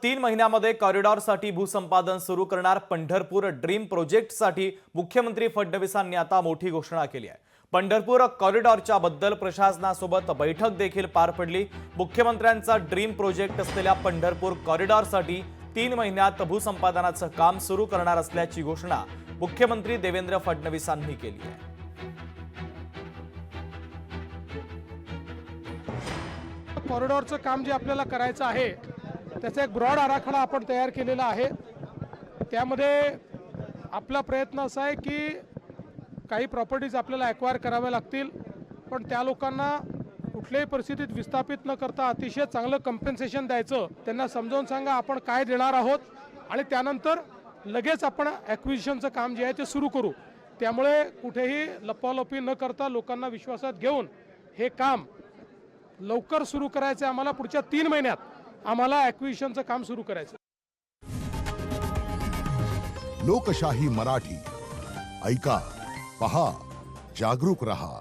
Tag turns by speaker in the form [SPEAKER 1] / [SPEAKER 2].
[SPEAKER 1] 3 महिन्यामध्ये कॉरिडॉरसाठी भूसंपादन सुरू करणार पंढरपूर ड्रीम प्रोजेक्टसाठी मुख्यमंत्री फडणवीसांनी आता मोठी घोषणा केली आहे। पंढरपूर कॉरिडॉरच्या बद्दल प्रशासनासोबत बैठक देखील पार पडली। मुख्यमंत्र्यांचा ड्रीम प्रोजेक्ट असलेल्या पंढरपूर कॉरिडॉरसाठी 3 महिन्यात भूसंपादनाचं काम सुरू करणार असल्याची घोषणा मुख्यमंत्री देवेंद्र फडणवीसांनी केली आहे।
[SPEAKER 2] कॉरिडॉरचं काम जे आपल्याला करायचं आहे त्याचा एक ब्रॉड आराखडा आपण तयार केलेला आहे। त्यामध्ये आपला प्रयत्न असा आहे की काही प्रॉपर्टीज आपल्याला ॲक्वायर कराव्या लागतील, पण त्या लोकांना कुठल्याही परिस्थितीत विस्थापित न करता अतिशय चांगलं कम्पेन्सेशन द्यायचं, त्यांना समजावून सांगा आपण काय देणार आहोत आणि त्यानंतर लगेच आपण ॲक्विजिशनचं काम जे आहे ते सुरू करू। त्यामुळे कुठेही लपालपी न करता लोकांना विश्वासात घेऊन हे काम लवकर सुरू करायचं। आम्हाला पुढच्या 3 महिन्यात आम्हाला ॲक्विजिशनचं काम सुरू करायचं।
[SPEAKER 3] लोकशाही मराठी ऐका, पहा, जागरूक रहा।